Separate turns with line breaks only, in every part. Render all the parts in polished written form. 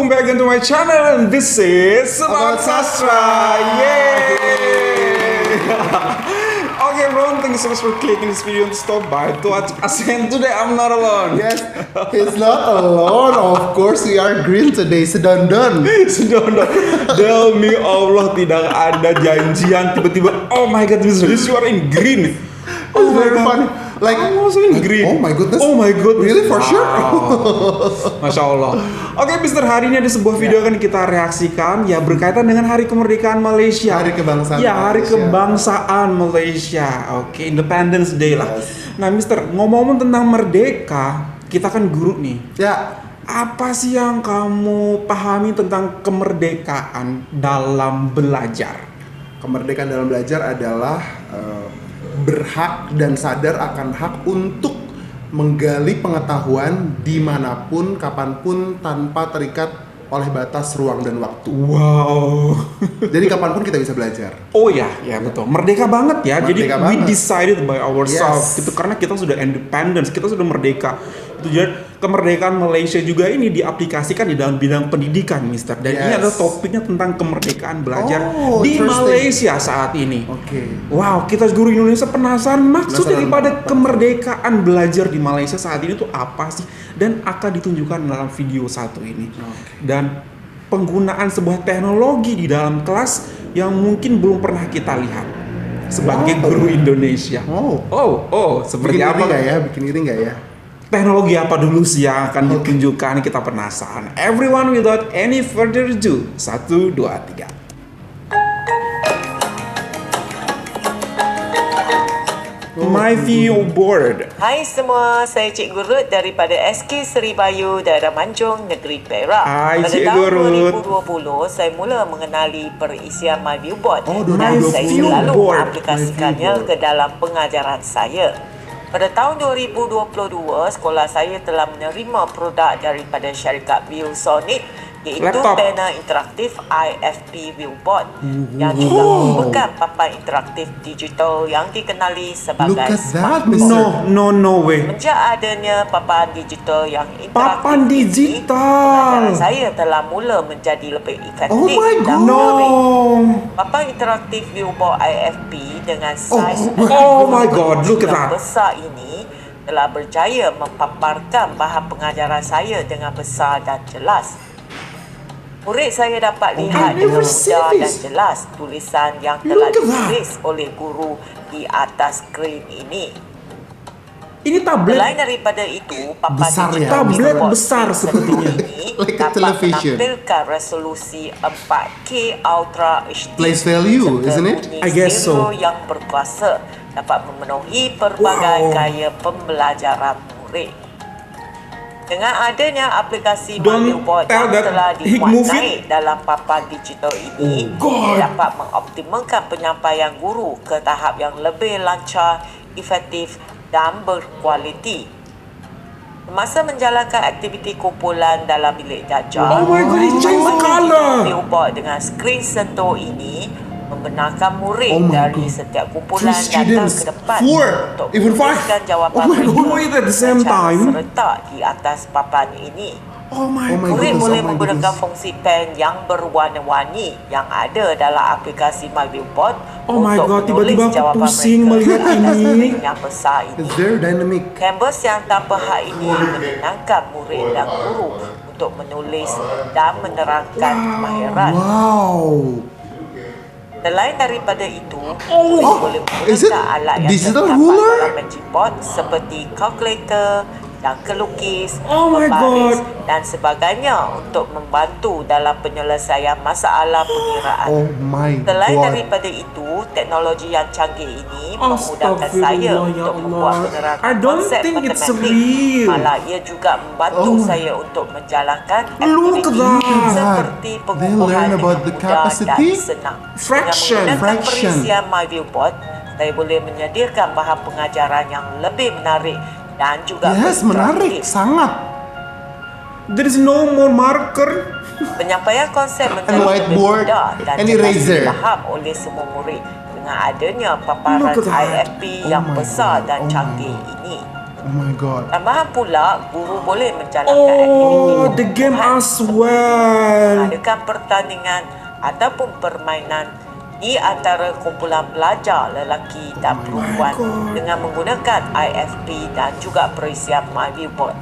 welcome back into my channel and this is About Sastra. Yay! Okay bro, thank you so much for clicking this video to stop by to watch us, and today I'm not alone.
Yes, he's not alone. Of course we are green today. Sedondon.
Demi Allah tidak ada janjian tiba-tiba. Oh my god, Mr. You are in green.
It's very funny. Like,
I'm also in green.
Oh my goodness.
Oh my god.
Really, for sure?
Masya Allah. Oke, Mister, hari ini ada sebuah video akan kita reaksikan ya berkaitan dengan Hari Kemerdekaan Malaysia.
Hari Kebangsaan
Ya, Hari
Malaysia.
Kebangsaan Malaysia. Oke, Independence Day lah.
Yes.
Nah, Mister, ngomong-ngomong tentang merdeka, kita kan guru nih.
Ya,
Apa sih yang kamu pahami tentang kemerdekaan dalam belajar?
kemerdekaan dalam belajar adalah berhak dan sadar akan hak untuk menggali pengetahuan dimanapun, kapanpun, tanpa terikat oleh batas ruang dan waktu.
Wow.
Jadi kapanpun kita bisa belajar.
Oh ya, ya betul. Merdeka banget ya. Jadi
Merdeka
we
banget.
decided by ourselves.
Yes.
Itu karena kita sudah independence, kita sudah merdeka. Itu jadi kemerdekaan Malaysia juga ini diaplikasikan di dalam bidang pendidikan, Mister. Dan ini
Yes.
adalah topiknya tentang kemerdekaan belajar
Oh,
di
interesting.
Malaysia saat ini.
Oke.
Wow, kita guru Indonesia penasaran maksud
Penasaran.
daripada kemerdekaan belajar di Malaysia saat ini tuh apa sih? Dan akan ditunjukkan dalam video satu ini. Dan penggunaan sebuah teknologi di dalam kelas yang mungkin belum pernah kita lihat sebagai guru Indonesia. Seperti
Bikin iri
apa?
nggak ya? Bikin iri nggak ya?
Teknologi apa dulu sih yang akan ditunjukkan, kita penasaran. Everyone, without any further ado, 1, 2, 3. My view board.
Hai semua, saya Cikgu Ruth daripada SK Seri Bayu, Daerah Manjung, Negeri Perak.
Hai,
Pada
Cikgu
tahun
Ruth.
2020, saya mula mengenali perisian My View Board
Oh,
dan
2020.
saya
My View
selalu
Board.
mengaplikasikannya
My View
ke dalam pengajaran saya. Pada tahun 2022, sekolah saya telah menerima produk daripada syarikat ViewSonic, iaitu
Laptop.
panel interaktif IFP Viewboard yang juga merupakan papan interaktif digital yang dikenali sebagai
Look at that,
smartboard.
Mr.
No way.
Sejak adanya papan digital yang interaktif
Papan
ini,
digital.
pengajaran saya telah mula menjadi lebih efektif
Oh my
dan
God.
menarik.
No.
Papan interaktif Viewboard IFP dengan saiz
Oh my God, look at
yang
that.
besar ini telah berjaya mempaparkan bahan pengajaran saya dengan besar dan jelas. Murid saya dapat lihat
I never
dengan
seen
mudah dan
this.
jelas tulisan yang telah
Look at that.
ditulis oleh guru di atas skrin ini.
Ini tablet.
Selain daripada itu, papan
Besar ya?
digital
Tablet
Viewboard
besar
screen
sepertinya.
ini
Like a
dapat
television.
menampilkan resolusi 4K Ultra HD
Place value,
serta
isn't it?
bunyi
I guess so.
stereo yang berkuasa dapat memenuhi pelbagai
Wow.
gaya pembelajaran murid. Dengan adanya aplikasi
Don't
My Viewboard
tell
yang
that
telah
he
dimuat
move it.
naik dalam papan digital ini,
Oh, God.
dapat mengoptimalkan penyampaian guru ke tahap yang lebih lancar, efektif dan berkualiti. Semasa menjalankan aktiviti kumpulan dalam bilik darjah,
Oh my God, it changed the color.
Viewboard dengan skrin sentuh ini membenarkan murid
Oh my
dari
God.
setiap kumpulan
3
datang
students,
ke depan
4,
untuk
even 5.
menuliskan jawapan
Oh my
mereka
God.
Do it at the same
secara
time.
serentak di atas papan ini.
Oh my
Oh my
God.
Murid
goodness,
boleh
oh my
menggunakan
goodness.
fungsi pen yang berwarna-warni yang ada dalam aplikasi My Viewboard
Oh my
untuk
God,
menulis
tiba-tiba aku
jawapan
pusing
mereka
melihat
di atas
ini.
skrin yang besar ini.
It's very dynamic.
Canvas yang tanpa had ini menyenangkan murid dan guru untuk menulis dan menerangkan kemahiran.
Wow.
Selain daripada itu,
Oh,
murid boleh
is it
menggunakan alat yang
digital
terdapat
ruler?
dalam magic board seperti kalkulator dan kelukis,
Oh my
pembaris
God.
dan sebagainya untuk membantu dalam penyelesaian masalah pengiraan.
Oh my
Selain
God.
daripada itu, teknologi yang canggih ini memudahkan saya
Astagfirullah, ya
untuk membuat
Allah.
penerangan
I don't
konsep
think it's
matematik.
real.
Malah ia juga membantu
Oh.
saya untuk menjalankan
Look at
aktiviti
that.
seperti
They
pengukuhan
learn
dengan
about the
mudah dan
capacity?
senang.
Fraction.
Dengan menggunakan
Fraction.
perisian My Viewboard, saya boleh menyediakan bahan pengajaran yang lebih menarik dan juga
Yes, menarik,
interaktif.
sangat.
There is no more marker.
Penyampaian konsep menjadi
And
lebih
whiteboard,
mudah dan
and
jelas
eraser.
difaham oleh semua murid dengan adanya paparan
Look at that.
IFP yang
Oh my
besar
God,
dan
oh my
canggih
God.
ini.
Oh my god.
Tambahan pula, guru boleh menjalankan aktiviti
Oh, the game
pertumbuhan
as
seperti
well.
mengadakan pertandingan ataupun permainan di antara kumpulan pelajar lelaki dan perempuan
God.
dengan menggunakan IFP dan juga perisian MyViewBoard.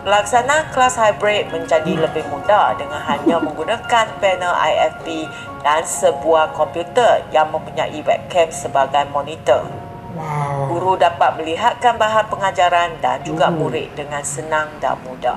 Pelaksanaan kelas hybrid menjadi lebih mudah dengan hanya menggunakan panel IFP dan sebuah komputer yang mempunyai webcam sebagai monitor.
Wow.
Guru dapat melihatkan bahan pengajaran dan juga murid dengan senang dan mudah.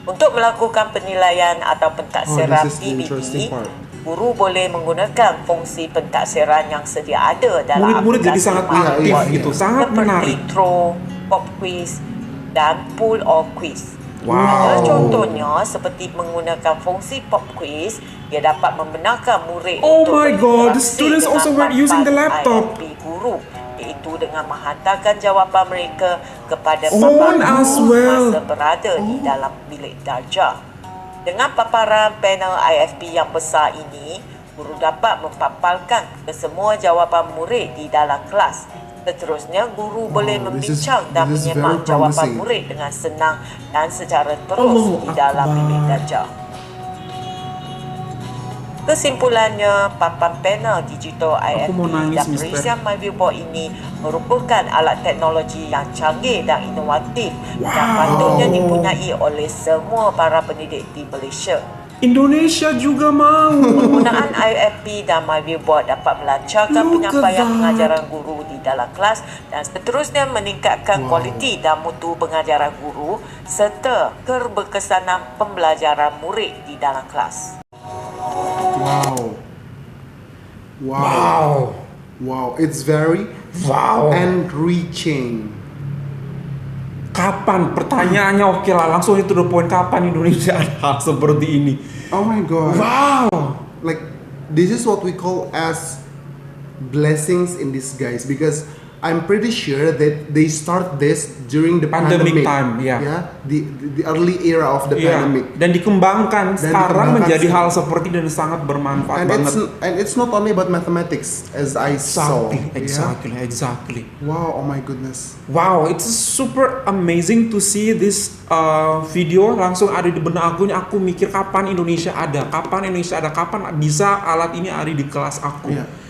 Untuk melakukan penilaian atau pentaksiran
this is the interesting
PBT,
part.
guru boleh menggunakan fungsi pentaksiran yang sedia ada dalam
Murid-murid jadi
aplikasi
sangat
MyViewBoard
aktif gitu, sangat
seperti
menarik.
throw, pop quiz dan pull or quiz.
Wow.
Antara contohnya seperti menggunakan fungsi pop quiz, ia dapat membenarkan murid
Oh
untuk
my God, the
berinteraksi
students
dengan
also were using the
panel
laptop.
IFP guru, iaitu dengan menghantarkan jawapan mereka kepada
Phone
papan
as
guru
well.
masa berada di dalam bilik darjah. Dengan paparan panel IFP yang besar ini, guru dapat mempaparkan ke semua jawapan murid di dalam kelas. Seterusnya, guru boleh
this is
membincang dan
very
menyemak jawapan
promising.
murid dengan senang dan secara terus
Allahu
di dalam
Akbar.
bilik darjah. Kesimpulannya, papan panel digital IFP
mau nangis,
dan
Mister.
perisian MyViewBoard ini merupakan alat teknologi yang canggih dan inovatif yang patutnya dipunyai oleh semua para pendidik di Malaysia.
Indonesia juga mau.
Penggunaan IFP dan MyViewBoard dapat melancarkan
Look at
penyampaian
that.
pengajaran guru di dalam kelas dan seterusnya meningkatkan kualiti dan mutu pengajaran guru serta keberkesanan pembelajaran murid di dalam kelas.
Wow. Wow.
Wow.
Wow, it's very
Wow.
enriching.
Kapan? Pertanyaannya oke lah, langsung itu the point. Kapan Indonesia ada hal seperti ini?
Oh my god.
Wow.
Like this is what we call as blessings in disguise, because I'm pretty sure that they start this during the
Pandemic
pandemic
time, yeah.
Yeah, the early era of the
Iya.
pandemic.
Dan dikembangkan sekarang
dikembangkan
menjadi
sih.
hal seperti dan sangat bermanfaat
And
banget.
it's not only about mathematics as I saw.
Exactly.
Wow, oh my goodness.
Wow, it's super amazing to see this video langsung ada di benak aku. Aku mikir kapan Indonesia ada, kapan bisa alat ini ada di kelas aku.
Iya.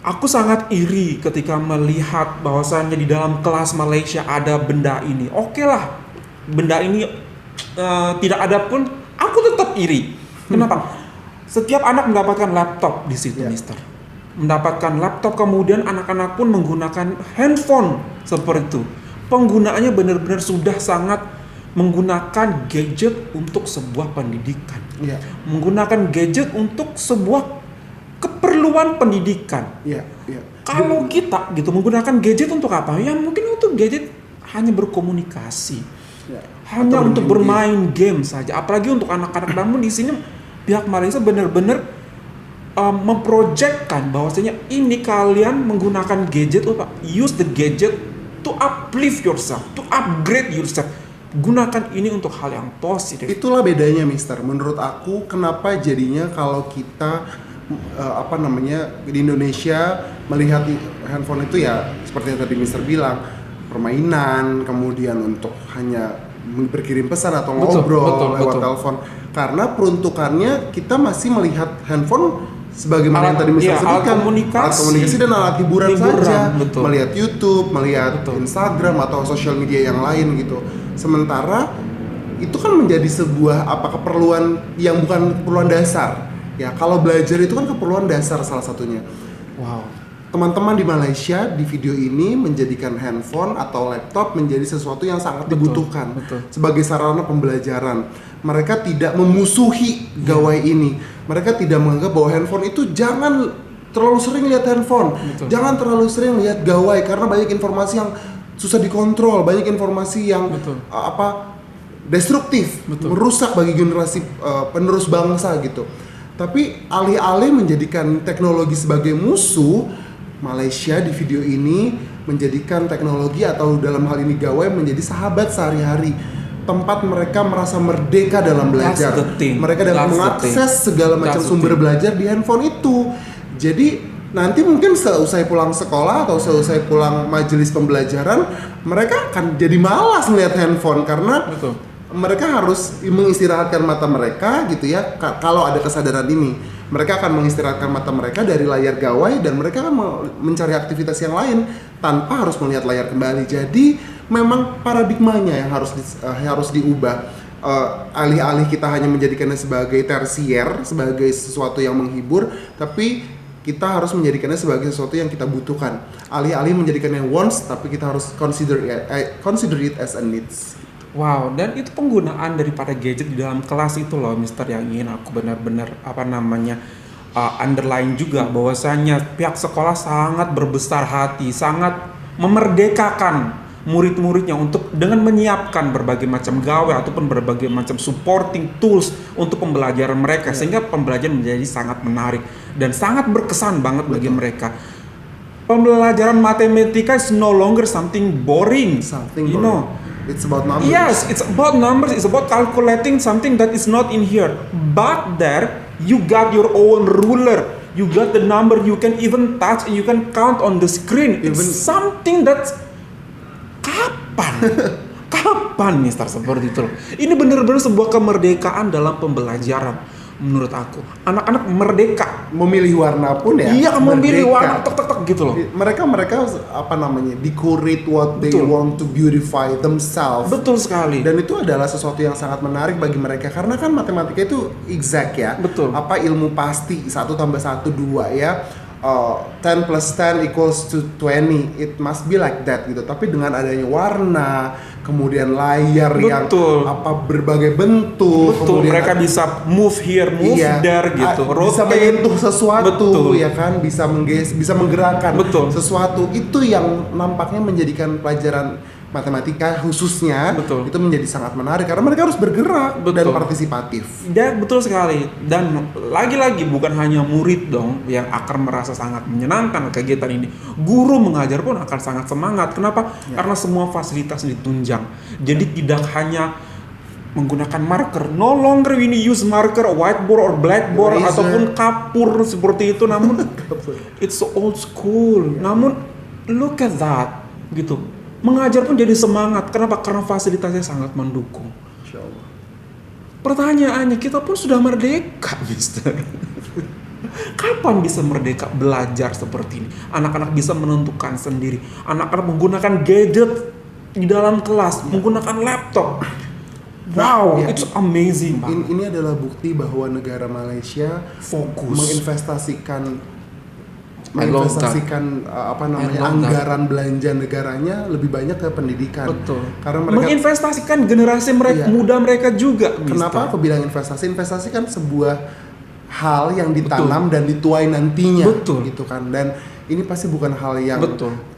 Aku sangat iri ketika melihat bahwasannya di dalam kelas Malaysia ada benda ini. Oke lah, benda ini tidak ada pun, aku tetap iri. Kenapa? Setiap anak mendapatkan laptop di situ,
Yeah.
Mister. Mendapatkan laptop, kemudian anak-anak pun menggunakan handphone seperti itu. Penggunaannya benar-benar sudah sangat menggunakan gadget untuk sebuah pendidikan.
Iya.
Menggunakan gadget untuk sebuah keperluan pendidikan.
Iya, iya.
Kalau kita gitu menggunakan gadget untuk apa? Ya mungkin untuk gadget hanya berkomunikasi.
Iya.
Hanya
Atau
untuk bermain game saja. Apalagi untuk anak-anak. Namun di sini pihak Malaysia benar-benar memprojekkan bahwasanya ini kalian menggunakan gadget untuk use the gadget to uplift yourself, to upgrade yourself. Gunakan ini untuk hal yang positif.
Itulah bedanya, Mister. Menurut aku, kenapa jadinya kalau kita di Indonesia melihat handphone itu ya seperti yang tadi Mister bilang, permainan, kemudian untuk hanya berkirim pesan atau ngobrol lewat telepon. Karena peruntukannya kita masih melihat handphone sebagaimana yang tadi Mister sebutkan, alat komunikasi dan alat hiburan saja.
Betul.
Melihat YouTube, melihat Instagram atau sosial media yang lain gitu. Sementara itu kan menjadi sebuah keperluan yang bukan keperluan dasar. Ya, kalau belajar itu kan keperluan dasar salah satunya.
Wow.
Teman-teman di Malaysia di video ini menjadikan handphone atau laptop menjadi sesuatu yang sangat dibutuhkan sebagai sarana pembelajaran. Mereka tidak memusuhi gawai ini. Mereka tidak menganggap bahwa handphone itu jangan terlalu sering lihat handphone. Jangan terlalu sering lihat gawai karena banyak informasi yang susah dikontrol, banyak informasi yang destruktif, merusak bagi generasi penerus bangsa gitu. Tapi alih-alih menjadikan teknologi sebagai musuh, Malaysia di video ini menjadikan teknologi atau dalam hal ini gawai menjadi sahabat sehari-hari. Tempat mereka merasa merdeka dalam belajar. Mereka dapat mengakses segala macam sumber belajar di handphone itu. Jadi nanti mungkin seusai pulang sekolah atau seusai pulang majelis pembelajaran mereka akan jadi malas melihat handphone karena
Betul.
mereka harus mengistirahatkan mata mereka gitu ya. Kalau ada kesadaran ini, mereka akan mengistirahatkan mata mereka dari layar gawai dan mereka akan mencari aktivitas yang lain tanpa harus melihat layar kembali. Jadi memang paradigmanya yang harus diubah. Alih-alih kita hanya menjadikannya sebagai tersier, sebagai sesuatu yang menghibur, tapi kita harus menjadikannya sebagai sesuatu yang kita butuhkan. Alih-alih menjadikannya wants, tapi kita harus consider it as a needs.
Wow, dan itu penggunaan daripada gadget di dalam kelas itu loh, Mister, yang ingin aku benar-benar underline juga, bahwasanya pihak sekolah sangat berbesar hati, sangat memerdekakan murid-muridnya untuk dengan menyiapkan berbagai macam gawe ataupun berbagai macam supporting tools untuk pembelajaran mereka, sehingga pembelajaran menjadi sangat menarik dan sangat berkesan banget bagi mereka. Pembelajaran matematika is no longer something boring, you know.
It's about numbers.
Yes, it's about numbers. It's about calculating something that is not in here. But there, you got your own ruler. You got the number you can even touch and you can count on the screen. It's something that's kapan, Mister, seperti itu loh. Ini benar-benar sebuah kemerdekaan dalam pembelajaran. Menurut aku, anak-anak merdeka
memilih warna pun ya.
Iya, memilih warna tek gitu loh.
Mereka decorate what they want to beautify themselves.
Betul sekali.
Dan itu adalah sesuatu yang sangat menarik bagi mereka karena kan matematika itu exact ya.
Betul.
Ilmu pasti 1 tambah 1 2 ya. 10 plus 10 equals to 20. It must be like that gitu. Tapi dengan adanya warna, kemudian layar yang berbagai bentuk, kemudian
mereka bisa move here, move there gitu,
bisa menyentuh sesuatu, ya kan, bisa menggerakkan sesuatu. Itu yang nampaknya menjadikan pelajaran matematika khususnya itu menjadi sangat menarik karena mereka harus bergerak dan partisipatif.
Dan betul sekali. Dan lagi-lagi bukan hanya murid dong yang akan merasa sangat menyenangkan kegiatan ini. Guru mengajar pun akan sangat semangat. Kenapa? Karena semua fasilitas ditunjang. Jadi tidak hanya menggunakan marker. No longer we use marker, whiteboard or blackboard ataupun kapur seperti itu. Namun it's so old school. Namun look at that gitu. Mengajar pun jadi semangat. Kenapa? Karena fasilitasnya sangat mendukung.
Insyaallah.
Pertanyaannya, kita pun sudah merdeka, Mister. Kapan bisa merdeka belajar seperti ini? Anak-anak bisa menentukan sendiri. Anak-anak menggunakan gadget di dalam kelas, menggunakan laptop. Wow, it's amazing.
Ini adalah bukti bahwa negara Malaysia
fokus
menginvestasikan anggaran belanja negaranya lebih banyak ke pendidikan.
Betul.
Karena mereka
menginvestasikan generasi muda mereka juga.
Kenapa aku bilang investasi? Investasi kan sebuah hal yang ditanam dan dituai nantinya. Gitu kan. Dan ini pasti bukan hal yang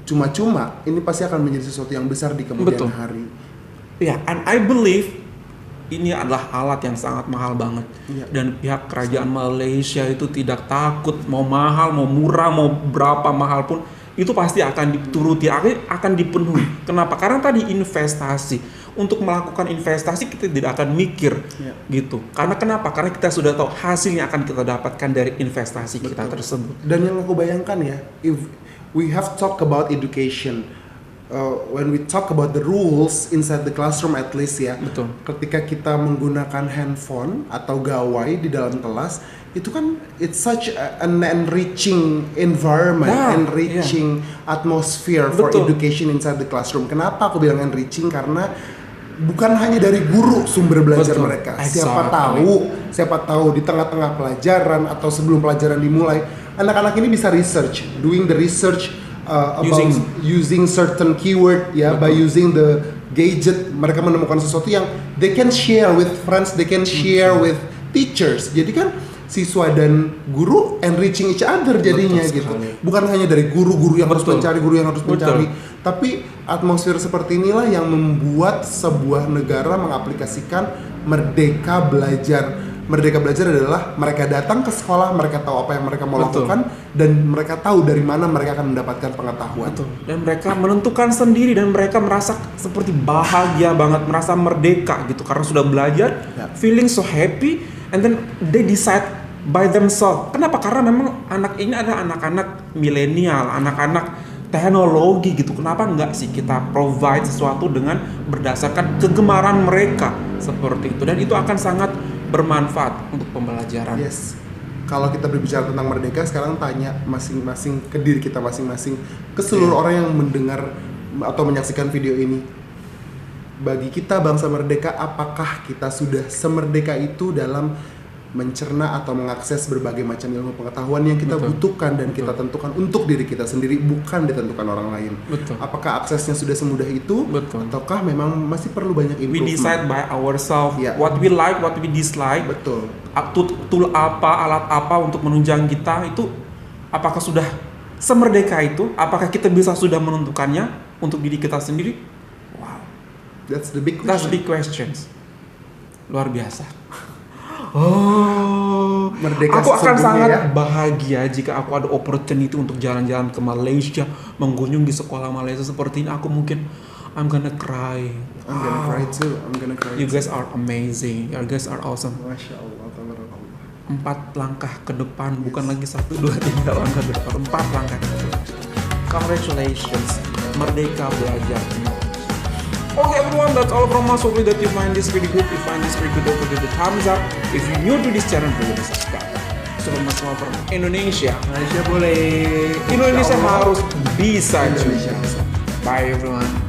cuma-cuma. Ini pasti akan menjadi sesuatu yang besar di kemudian hari.
Ya, and I believe ini adalah alat yang sangat mahal banget. Dan pihak kerajaan Malaysia itu tidak takut mau mahal, mau murah, mau berapa mahal pun itu pasti akan dituruti, akan dipenuhi. Kenapa? Karena tadi investasi. Untuk melakukan investasi kita tidak akan mikir gitu. Karena kenapa? Karena kita sudah tahu hasilnya akan kita dapatkan dari investasi kita tersebut.
Dan yang aku bayangkan ya, if we have talk about education, when we talk about the rules inside the classroom at least ya, ketika kita menggunakan handphone atau gawai di dalam kelas, itu kan it's such an enriching environment, enriching atmosphere for education inside the classroom. Kenapa aku bilang enriching? Karena bukan hanya dari guru sumber belajar mereka. Siapa tahu di tengah-tengah pelajaran atau sebelum pelajaran dimulai, anak-anak ini bisa doing the research about using certain keyword by using the gadget. Mereka menemukan sesuatu yang they can share with friends, they can share with teachers. Jadi kan siswa dan guru enriching each other jadinya gitu. Bukan hanya dari guru yang harus mencari, tapi atmosfer seperti inilah yang membuat sebuah negara mengaplikasikan merdeka belajar. Merdeka belajar adalah mereka datang ke sekolah, mereka tahu apa yang mereka mau lakukan, dan mereka tahu dari mana mereka akan mendapatkan pengetahuan.
Dan mereka menentukan sendiri dan mereka merasa seperti bahagia banget, merasa merdeka gitu karena sudah belajar, feeling so happy, and then they decide by themselves. Kenapa? Karena memang anak ini adalah anak-anak milenial, anak-anak teknologi gitu. Kenapa enggak sih kita provide sesuatu dengan berdasarkan kegemaran mereka seperti itu, dan itu akan sangat bermanfaat untuk pembelajaran.
Yes. Kalau kita berbicara tentang merdeka, sekarang tanya masing-masing ke diri kita masing-masing, ke seluruh orang yang mendengar atau menyaksikan video ini. Bagi kita bangsa merdeka, apakah kita sudah semerdeka itu dalam mencerna atau mengakses berbagai macam ilmu pengetahuan yang kita butuhkan dan kita tentukan untuk diri kita sendiri, bukan ditentukan orang lain. Apakah aksesnya sudah semudah itu? Ataukah memang masih perlu banyak improvement?
We decide by ourselves, what we like, what we dislike. Tool apa, alat apa untuk menunjang kita itu, apakah sudah semerdeka itu? Apakah kita bisa sudah menentukannya untuk diri kita sendiri? Wow,
that's the big question.
That's the big questions. Luar biasa. Oh,
merdeka
aku akan sangat
ya?
bahagia jika aku ada opportunity untuk jalan-jalan ke Malaysia, mengunjungi sekolah Malaysia seperti ini. Aku mungkin I'm gonna cry.
I'm gonna cry too.
You guys are amazing. You guys are awesome.
Masya Allah, tabarakallah.
4 langkah ke depan, bukan lagi 1, 2, 3 langkah ke depan, 4 langkah ke depan. Congratulations, merdeka belajar. Okay everyone, that's all from us. Hopefully that you find this really good. If you find this really good, don't forget the thumbs up. If you're new to this channel, don't forget to subscribe. Selamat semua from Indonesia.
Malaysia boleh.
Indonesia harus bisa juga. Bye everyone.